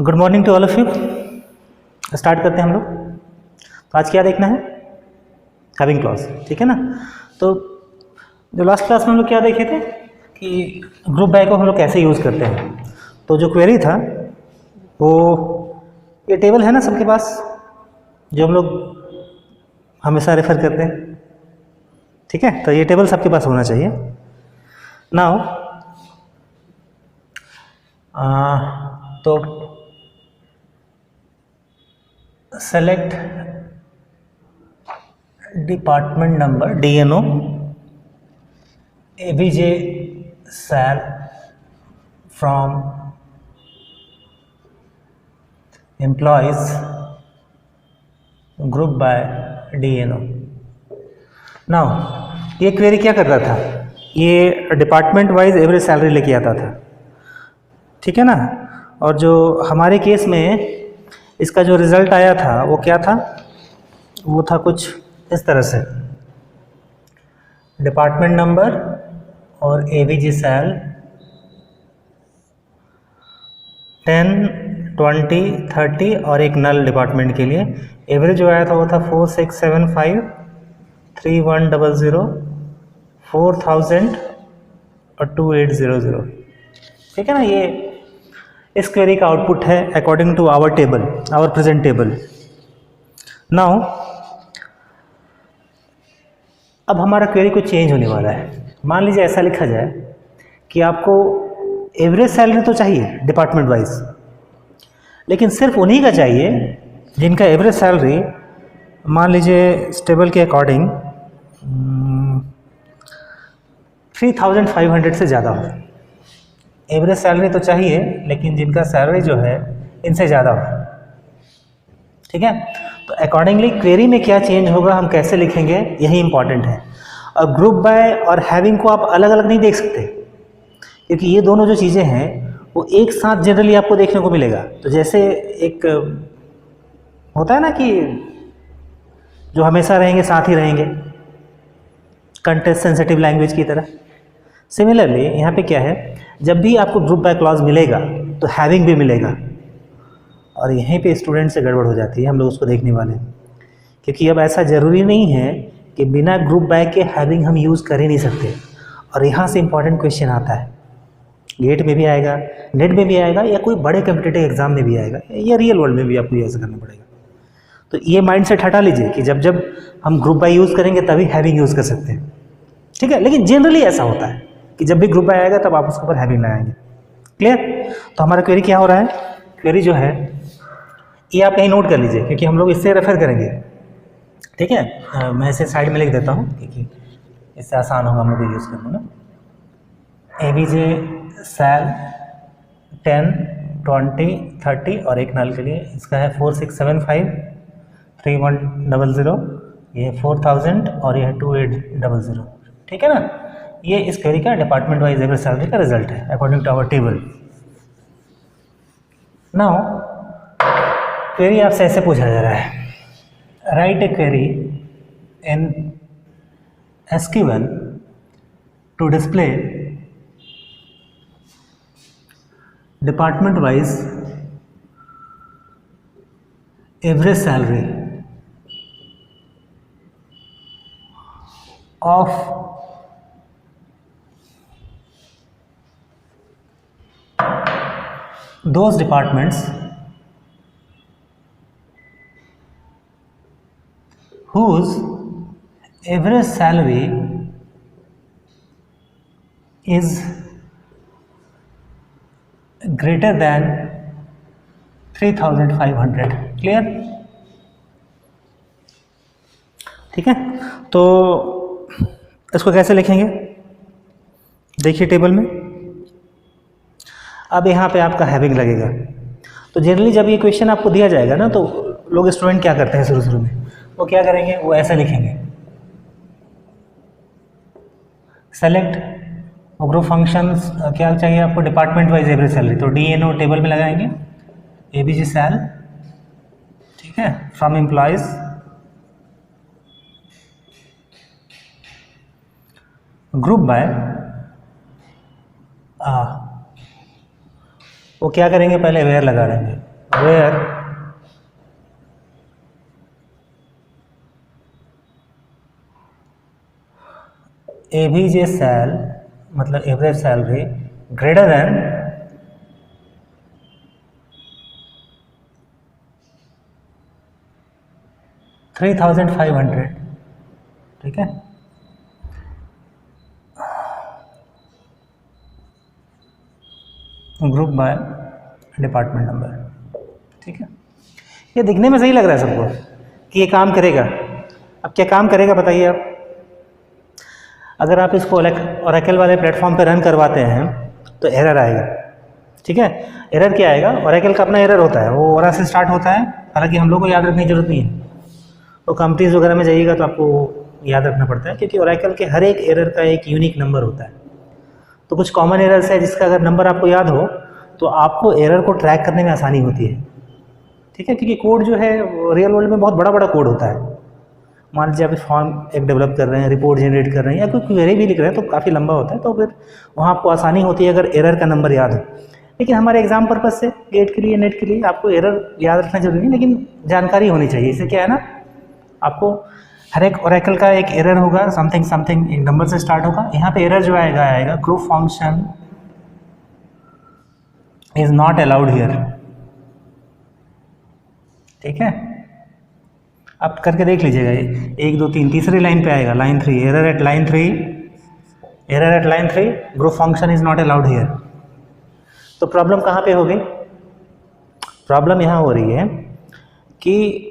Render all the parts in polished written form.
Good morning to all of you. Start करते हैं हम लोग। तो आज क्या देखना है? हैविंग क्लॉज, ठीक है ना। तो जो लास्ट क्लास में हम लोग क्या देखे थे कि ग्रुप बाय को हम लोग कैसे यूज़ करते हैं। तो जो क्वेरी था वो ये टेबल है ना सबके पास, जो हम लोग हमेशा रेफर करते हैं, ठीक है। तो ये टेबल सबके पास होना चाहिए। नाउ तो select department number DNO ABJ SAL from employees group by DNO। Now ये क्वेरी क्या कर रहा था? ये डिपार्टमेंट वाइज एवरेज सैलरी लेके आता था, ठीक है ना। और जो हमारे केस में इसका जो रिज़ल्ट आया था वो क्या था? वो था कुछ इस तरह से, डिपार्टमेंट नंबर और ABJ SAL 10, 20, 30 और एक नल डिपार्टमेंट के लिए एवरेज जो आया था वो था 4675, 3100, 4000 और 2800, ठीक है ना। ये इस क्वेरी का आउटपुट है according to our table, our present table. Now अब हमारा क्वेरी को चेंज होने वाला है। मान लीजिए ऐसा लिखा जाए कि आपको एवरेज सैलरी तो चाहिए डिपार्टमेंट वाइज, लेकिन सिर्फ उन्हीं का चाहिए जिनका एवरेज सैलरी मान लीजिए इस टेबल के अकॉर्डिंग 3500 से ज़्यादा हो। एवरेज सैलरी तो चाहिए लेकिन जिनका सैलरी जो है इनसे ज़्यादा हो, ठीक है। तो अकॉर्डिंगली क्वेरी में क्या चेंज होगा, हम कैसे लिखेंगे, यही इंपॉर्टेंट है। और ग्रुप बाय और हैविंग को आप अलग अलग नहीं देख सकते, क्योंकि ये दोनों जो चीज़ें हैं वो एक साथ जनरली आपको देखने को मिलेगा। तो जैसे एक होता है ना कि जो हमेशा रहेंगे साथ ही रहेंगे, कंटेक्स्ट सेंसिटिव लैंग्वेज की तरह। सिमिलरली यहाँ पे क्या है, जब भी आपको ग्रुप बाय क्लॉज मिलेगा तो हैविंग भी मिलेगा। और यहीं पे स्टूडेंट से गड़बड़ हो जाती है, हम लोग उसको देखने वाले हैं। क्योंकि अब ऐसा ज़रूरी नहीं है कि बिना ग्रुप बाय के हैविंग हम यूज़ कर ही नहीं सकते। और यहाँ से इंपॉर्टेंट क्वेश्चन आता है, गेट में भी आएगा, नेट में भी आएगा, या कोई बड़े कम्पिटिटिव एग्जाम में भी आएगा, या रियल वर्ल्ड में भी आपको ऐसा करना पड़ेगा। तो ये माइंड सेट हटा लीजिए कि जब जब हम ग्रुप बाय यूज़ करेंगे तभी हैविंग यूज़ कर सकते हैं, ठीक है। लेकिन जनरली ऐसा होता है कि जब भी ग्रुप बाय आएगा तब आप उसके ऊपर हैविंग लगाएंगे। क्लियर? तो हमारा क्वेरी क्या हो रहा है? क्वेरी जो है ये आप कहीं नोट कर लीजिए, क्योंकि हम लोग इससे रेफर करेंगे, ठीक है। मैं इसे साइड में लिख देता हूँ क्योंकि इससे आसान होगा हम लोग यूज़ करना ना। ABJ SAL 10, 20, 30 और एक नल के लिए इसका है 4675, 3100, ये 4000 और ये है 2800, ठीक है ना। ये इस क्वेरी का डिपार्टमेंट वाइज एवरेज सैलरी का रिजल्ट है according to our table. Now query आपसे ऐसे पूछा जा रहा है, write a query in SQL to display department wise average salary of those departments whose average salary is greater than 3500। Clear? ठीक है। तो इसको कैसे लिखेंगे देखिए टेबल में। अब यहाँ पे आपका हैविंग लगेगा। तो जनरली जब ये क्वेश्चन आपको दिया जाएगा ना, तो लोग स्टूडेंट क्या करते हैं शुरू में, वो क्या करेंगे, वो ऐसा लिखेंगे, सेलेक्ट ग्रुप फंक्शंस क्या चाहिए आपको, डिपार्टमेंट वाइज एवरेज सैलरी। तो DNO टेबल में लगाएंगे, ABJ SAL, ठीक है, फ्रॉम एम्प्लॉयज ग्रुप बाय वो क्या करेंगे, पहले वेयर लगा लेंगे, वेयर एवीजे सेल मतलब एवरेज सैलरी ग्रेटर देन 3,500, ठीक है। ग्रुप बाय डिपार्टमेंट नंबर, ठीक है। ये दिखने में सही लग रहा है सबको कि ये काम करेगा। अब क्या काम करेगा बताइए आप। अगर आप इसको ओरेकल वाले प्लेटफॉर्म पे रन करवाते हैं तो एरर आएगा, ठीक है। एरर क्या आएगा, ओरेकल का अपना एरर होता है, वो ओरा से स्टार्ट होता है, हालांकि हम लोग को याद रखने की जरूरत नहीं है। तो कंपनीज वगैरह में जाइएगा तो आपको याद रखना पड़ता है, क्योंकि ओरेकल के हर एक एरर का एक यूनिक नंबर होता है। तो कुछ कॉमन एरर्स है जिसका अगर नंबर आपको याद हो तो आपको एरर को ट्रैक करने में आसानी होती है, ठीक है। क्योंकि कोड जो है रियल वर्ल्ड में बहुत बड़ा बड़ा कोड होता है। मान लीजिए आप फॉर्म एक डेवलप कर रहे हैं, रिपोर्ट जनरेट कर रहे हैं या कोई क्वेरी भी लिख रहे हैं तो काफ़ी लंबा होता है, तो फिर वहाँ आपको आसानी होती है अगर एरर का नंबर याद हो। लेकिन हमारे एग्जाम पर्पज से गेट के लिए नेट के लिए आपको एरर याद रखना जरूरी नहीं, लेकिन जानकारी होनी चाहिए। इससे क्या है ना, आपको हर एक ओरेकल का एक एरर होगा, समथिंग समथिंग एक नंबर से स्टार्ट होगा। यहाँ पे एरर जो आएगा group function is not allowed here, ठीक है। आप करके देख लीजिएगा, 1 2 3 तीसरी लाइन पे आएगा, line 3 error eight line 3 group function is not allowed here. तो प्रॉब्लम कहाँ पे होगी, प्रॉब्लम यहाँ हो रही है कि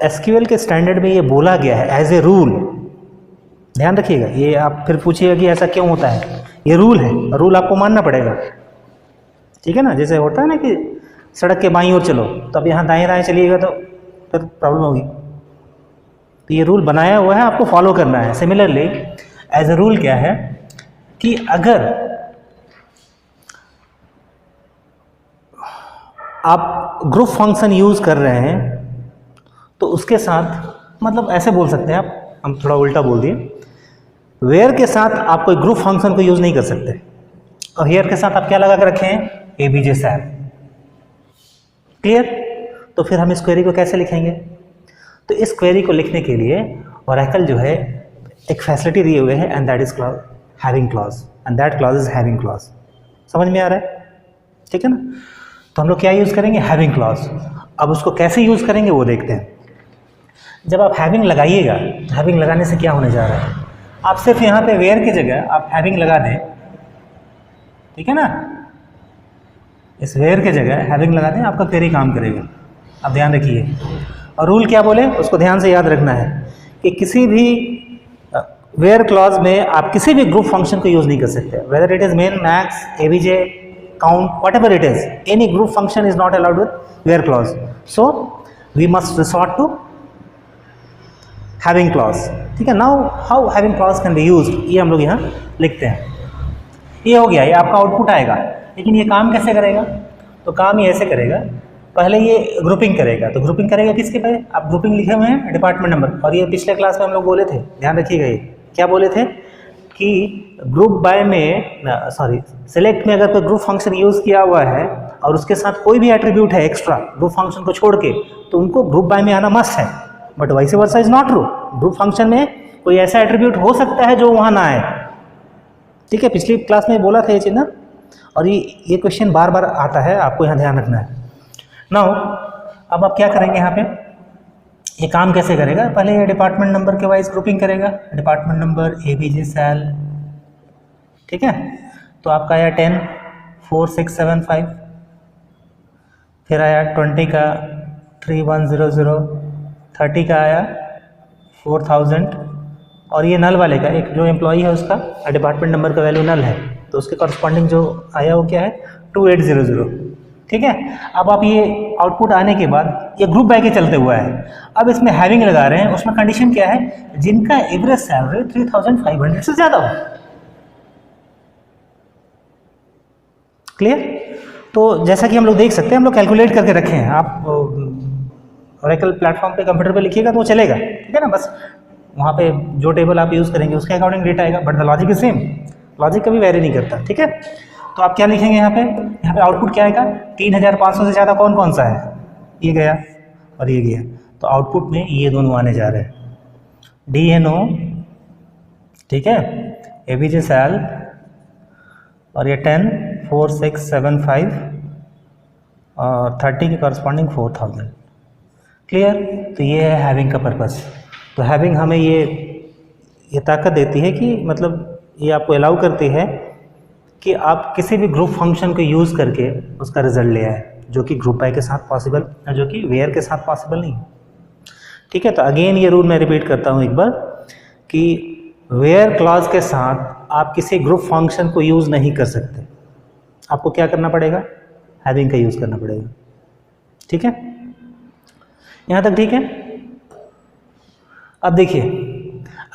एसक्यूएल के स्टैंडर्ड में ये बोला गया है एज ए रूल। ध्यान रखिएगा, ये आप फिर पूछिएगा कि ऐसा क्यों होता है, ये रूल है, रूल आपको मानना पड़ेगा, ठीक है ना। जैसे होता है ना कि सड़क के बाईं ओर चलो, तो अब यहाँ दाएं दाएं चलिएगा तो फिर प्रॉब्लम होगी। तो ये रूल बनाया हुआ है, आपको फॉलो करना है। सिमिलरली एज ए रूल क्या है कि अगर आप ग्रुप फंक्शन यूज़ कर रहे हैं तो उसके साथ, मतलब ऐसे बोल सकते हैं आप, हम थोड़ा उल्टा बोल दिए, वेयर के साथ आप कोई ग्रुप फंक्शन को यूज़ नहीं कर सकते, और हियर के साथ आप क्या लगा कर रखे हैं, एबीजे सेल। क्लियर। तो फिर हम इस क्वेरी को कैसे लिखेंगे, तो इस क्वेरी को लिखने के लिए ओरेकल जो है एक फैसिलिटी दिए हुए है, and that is having clause, and that clause is having clause. समझ में आ रहा है, ठीक है ना। तो हम लोग क्या यूज़ करेंगे, हैविंग क्लॉज। अब उसको कैसे यूज़ करेंगे वो देखते हैं। जब आप हैविंग लगाइएगा, हैविंग लगाने से क्या होने जा रहा है, आप सिर्फ यहाँ पे वेयर की जगह आप हैविंग लगा दें, ठीक है ना। इस वेयर के जगह हैविंग लगा दें, आपका क्वेरी काम करेगा। आप ध्यान रखिए, और रूल क्या बोले उसको ध्यान से याद रखना है कि किसी भी वेयर क्लॉज में आप किसी भी ग्रुप फंक्शन को यूज़ नहीं कर सकते, whether it is min, max, AVG, count, whatever it is, any group function is not allowed with where clause. So we must resort to having clause, ठीक है। Now how having clause can be used, ये हम लोग यहाँ लिखते हैं। ये हो गया, ये आपका आउटपुट आएगा। लेकिन ये काम कैसे करेगा, तो काम ये ऐसे करेगा, पहले ये ग्रुपिंग करेगा। तो ग्रुपिंग करेगा किसके पे, आप ग्रुपिंग लिखे हुए हैं डिपार्टमेंट नंबर, और ये पिछले क्लास में हम लोग बोले थे, ध्यान रखिएगा, ये क्या बोले थे कि ग्रुप बाय में, सॉरी सिलेक्ट में अगर कोई ग्रुप फंक्शन यूज़ किया हुआ है और उसके साथ कोई भी एट्रीब्यूट है एक्स्ट्रा ग्रुप फंक्शन को छोड़ के, तो उनको ग्रुप बाय में आना मस्ट है। But vice versa is not true, group function में कोई ऐसा एट्रीब्यूट हो सकता है जो वहाँ ना आए, ठीक है। पिछली क्लास में बोला था ये चीज़ ना, और ये क्वेश्चन बार बार आता है, आपको यहाँ ध्यान रखना है। नाउ अब आप क्या करेंगे, यहाँ पे ये काम कैसे करेगा, पहले ये डिपार्टमेंट नंबर के वाइज ग्रुपिंग करेगा, डिपार्टमेंट नंबर एबीजे सेल, ठीक है। तो आपका आया 10 4 6 7 5, फिर आया 20 का 3100, 30 का आया 4000, और ये नल वाले का एक जो एम्प्लॉई है उसका डिपार्टमेंट नंबर का वैल्यू नल है, तो उसके कॉरस्पॉन्डिंग जो आया वो क्या है 2800, ठीक है। अब आप ये आउटपुट आने के बाद ये ग्रुप बाय के चलते हुआ है, अब इसमें हैविंग लगा रहे हैं, उसमें कंडीशन क्या है, जिनका एवरेज सैलरी 3500 से ज़्यादा हो। क्लियर। तो जैसा कि हम लोग देख सकते हैं, हम लोग कैलकुलेट करके रखे हैं, आप ओरेकल प्लेटफॉर्म पे कंप्यूटर पे लिखिएगा तो वो चलेगा, ठीक है ना। बस वहाँ पे जो टेबल आप यूज़ करेंगे उसके अकॉर्डिंग डेटा आएगा, but the logic is same, logic कभी वेरी नहीं करता, ठीक है। तो आप क्या लिखेंगे यहाँ पे आउटपुट क्या आएगा, 3500 से ज़्यादा कौन कौन सा है, ये गया और ये गया, तो आउटपुट में ये दोनों आने जा रहे हैं, DNO, ठीक है, ABJ सेल, और ये 10, 4, 6, 7, 5 और 30 के कॉरस्पॉन्डिंग 4000। क्लियर? तो ये है हैविंग का पर्पस। तो हैविंग हमें ये ताकत देती है कि मतलब ये आपको अलाउ करती है कि आप किसी भी ग्रुप फंक्शन को यूज़ करके उसका रिजल्ट ले आए, जो कि ग्रुप बाय के साथ पॉसिबल, जो कि वेयर के साथ पॉसिबल नहीं। ठीक है, तो अगेन ये रूल मैं रिपीट करता हूँ एक बार कि वेयर क्लॉज के साथ आप किसी ग्रुप फंक्शन को यूज़ नहीं कर सकते, आपको क्या करना पड़ेगा, हैविंग का यूज़ करना पड़ेगा। ठीक है, यहाँ तक ठीक है। अब देखिए,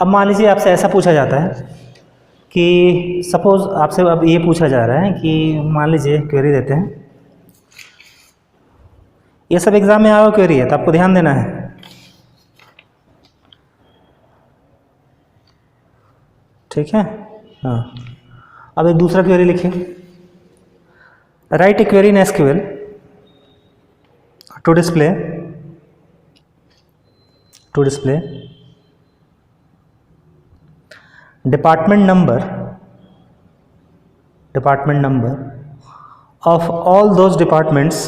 अब मान लीजिए आपसे ऐसा पूछा जाता है कि सपोज आपसे अब ये पूछा जा रहा है कि मान लीजिए क्वेरी देते हैं, ये सब एग्जाम में आया हुआ क्वेरी है तो आपको ध्यान देना है। ठीक है, हाँ। अब एक दूसरा क्वेरी लिखिए, write a query in SQL to display department number of all those departments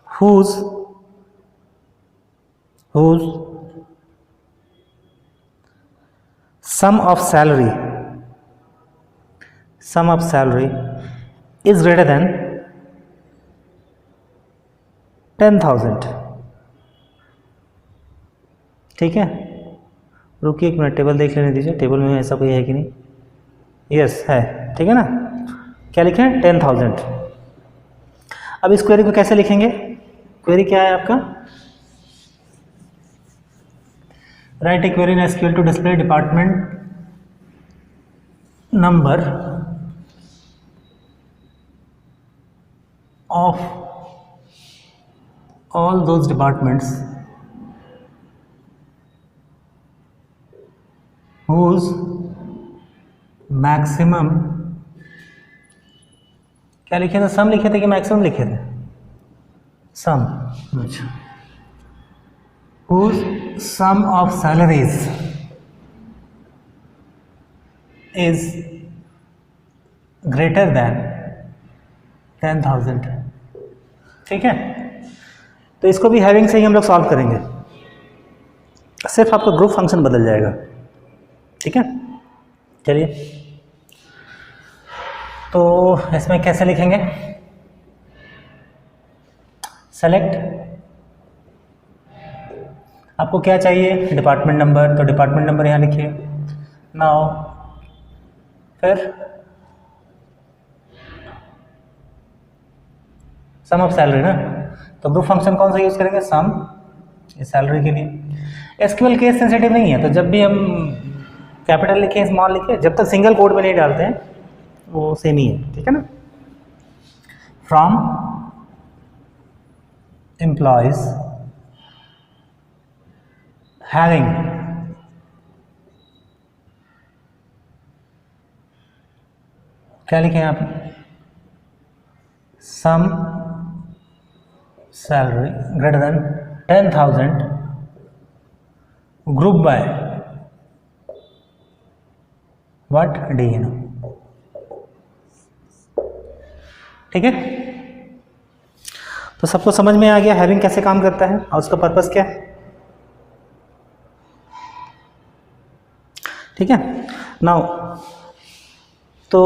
whose sum of salary is greater than 10,000। ठीक है, रुकिए एक मिनट, टेबल देख लेने दीजिए, टेबल में ऐसा कोई है कि नहीं। यस है, ठीक है ना। क्या लिखे हैं, 10,000। अब इस क्वेरी को कैसे लिखेंगे, क्वेरी क्या है आपका, write a query in SQL to display department number of all those departments whose maximum, क्या लिखे थे, सम लिखे थे कि मैक्सिमम लिखे थे, सम, अच्छा, whose sum of salaries is greater than 10,000। ठीक है, तो इसको भी हैविंग से ही हम लोग सॉल्व करेंगे, सिर्फ आपका ग्रुप फंक्शन बदल जाएगा। ठीक है, चलिए, तो इसमें कैसे लिखेंगे, सेलेक्ट, आपको क्या चाहिए, डिपार्टमेंट नंबर, तो डिपार्टमेंट नंबर यहाँ लिखिए। नाउ फिर सम ऑफ सैलरी ना, तो ग्रुप फंक्शन कौन सा यूज़ करेंगे, सम, ये सैलरी के लिए। एसक्यूएल केस सेंसिटिव नहीं है, तो जब भी हम कैपिटल लिखें स्मॉल लिखें, जब तक सिंगल कोड में नहीं डालते हैं वो सेम ही है। ठीक है ना, फ्रॉम एम्प्लॉयज हैविंग क्या लिखें आप, सम salary greater than 10,000 group by what, DNO। ठीक है, तो सबको समझ में आ गया हैविंग कैसे काम करता है और उसका पर्पस क्या है। ठीक है, नाउ तो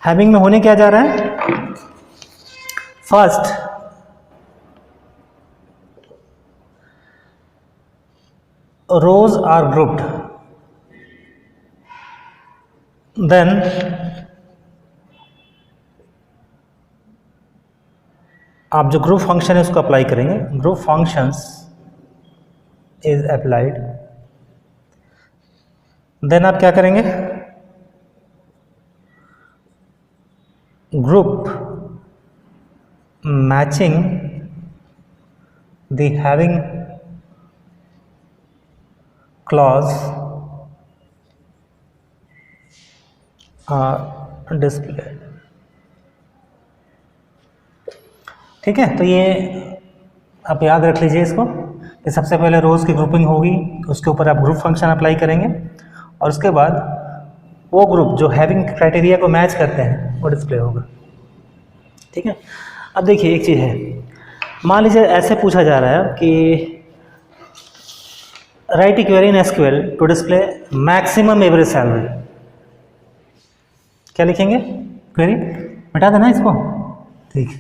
हैविंग में होने क्या जा रहा है, first rows are grouped, then आप जो ग्रुप फंक्शन है उसको अप्लाई करेंगे, group functions is applied, then आप क्या करेंगे, group matching the having clause display. ठीक है, तो ये आप याद रख लीजिए इसको कि सबसे पहले रोज़ की ग्रुपिंग होगी, उसके ऊपर आप ग्रुप फंक्शन अप्लाई करेंगे और उसके बाद वो ग्रुप जो हैविंग क्राइटेरिया को मैच करते हैं वो डिस्प्ले होगा। ठीक है, अब देखिए एक चीज़ है, मान लीजिए ऐसे पूछा जा रहा है कि write a query in SQL to display maximum average salary. क्या लिखेंगे? क्वेरी मिटा देना इसको। ठीक है,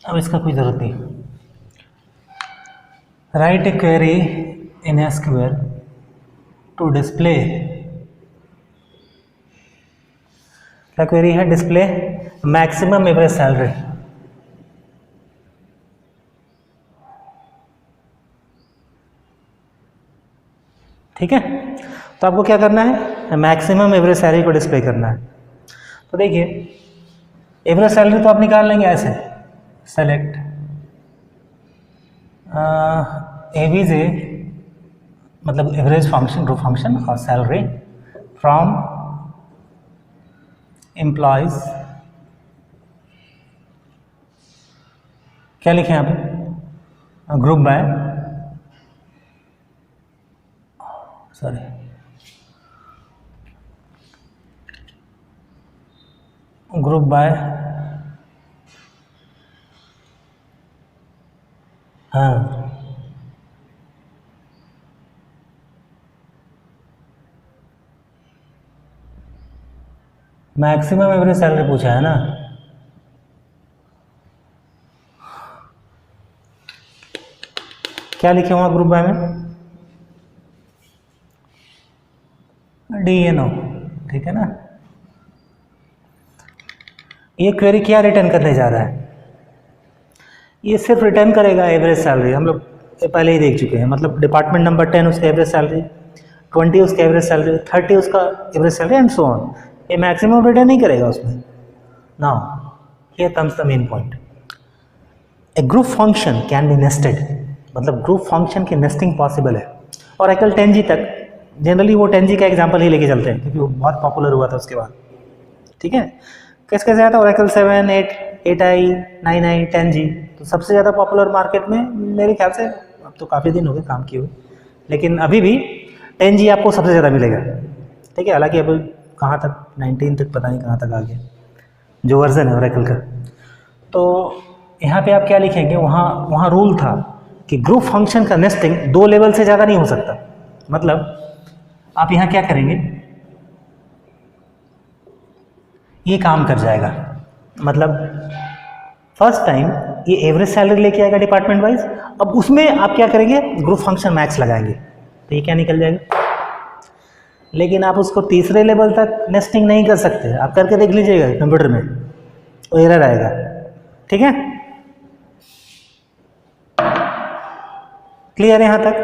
अब इसका कोई ज़रूरत नहीं। Write a query in SQL to display, क्या क्वेरी है? Display maximum average salary. ठीक है, तो आपको क्या करना है? मैक्सिमम एवरेज सैलरी को डिस्प्ले करना है। तो देखिए एवरेज सैलरी तो आप निकाल लेंगे ऐसे, सेलेक्ट एवीजे मतलब एवरेज फंक्शन, ग्रुप फंक्शन और सैलरी फ्रॉम एम्प्लॉयज। क्या लिखें यहाँ पे? Group by, sorry group by, हाँ मैक्सिमम एवरेज सैलरी पूछा है ना, क्या लिखे हुआ ग्रुप बाय में? DNO। ठीक है ना, ये क्वेरी क्या रिटर्न करने जा रहा है? ये सिर्फ रिटर्न करेगा एवरेज सैलरी। हम लोग पहले ही देख चुके हैं, मतलब डिपार्टमेंट नंबर 10 उसका एवरेज सैलरी, 20 उसका एवरेज सैलरी, 30 उसका average salary and so on. ये मैक्सिमम रिटर्न नहीं करेगा उसमें। Now here comes the main point, A group function can be nested, मतलब ग्रुप फंक्शन की नेस्टिंग पॉसिबल है। और एकल 10G तक जनरली वो 10G का एग्जाम्पल ही लेके चलते हैं क्योंकि वो बहुत पॉपुलर हुआ था उसके बाद। ठीक है, कैसे कैसे आया था? Oracle 7, 8, 8i, 9i, 10G। तो सबसे ज़्यादा पॉपुलर मार्केट में मेरे ख्याल से, अब तो काफ़ी दिन हो गए काम किए हुए, लेकिन अभी भी 10G आपको सबसे ज़्यादा मिलेगा। ठीक है, हालांकि अब कहाँ तक 19 तक पता नहीं कहाँ तक आ गया जो वर्जन है ओरेकल का। तो यहाँ पे आप क्या लिखेंगे? वहाँ रूल था कि ग्रुप फंक्शन का नेस्टिंग 2 लेवल से ज़्यादा नहीं हो सकता। मतलब आप यहाँ क्या करेंगे? ये काम कर जाएगा, मतलब फर्स्ट टाइम ये एवरेज सैलरी लेके आएगा डिपार्टमेंट वाइज, अब उसमें आप क्या करेंगे? ग्रुप फंक्शन मैक्स लगाएंगे, तो ये क्या निकल जाएगा। लेकिन आप उसको तीसरे लेवल तक नेस्टिंग नहीं कर सकते। आप करके देख लीजिएगा कंप्यूटर में, वो एरर आएगा। ठीक है, क्लियर है यहाँ तक?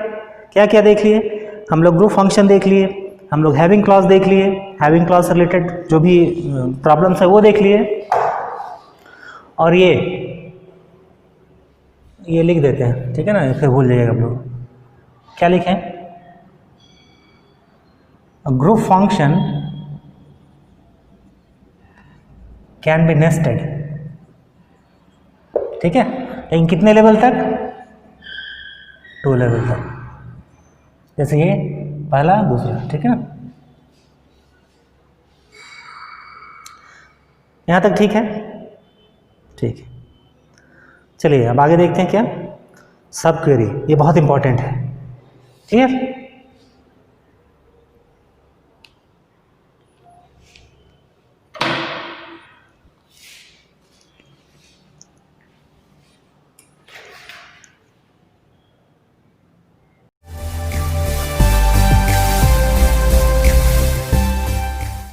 क्या क्या देख लिए हम लोग? ग्रुप फंक्शन देख लिए, हम लोग हैविंग क्लॉज देख लिए, हैविंग क्लॉज से रिलेटेड जो भी प्रॉब्लम्स है वो देख लिए, और ये लिख देते हैं। ठीक है ना, फिर भूल जाइएगा आप लोग। क्या लिखें? Group function can be nested. ठीक है, लेकिन कितने लेवल तक? 2 लेवल तक, जैसे ये पहला दूसरा। ठीक है ना, यहाँ तक ठीक है? ठीक है, चलिए अब आगे देखते हैं क्या। सब क्वेरी, ये बहुत इंपॉर्टेंट है। ठीक है।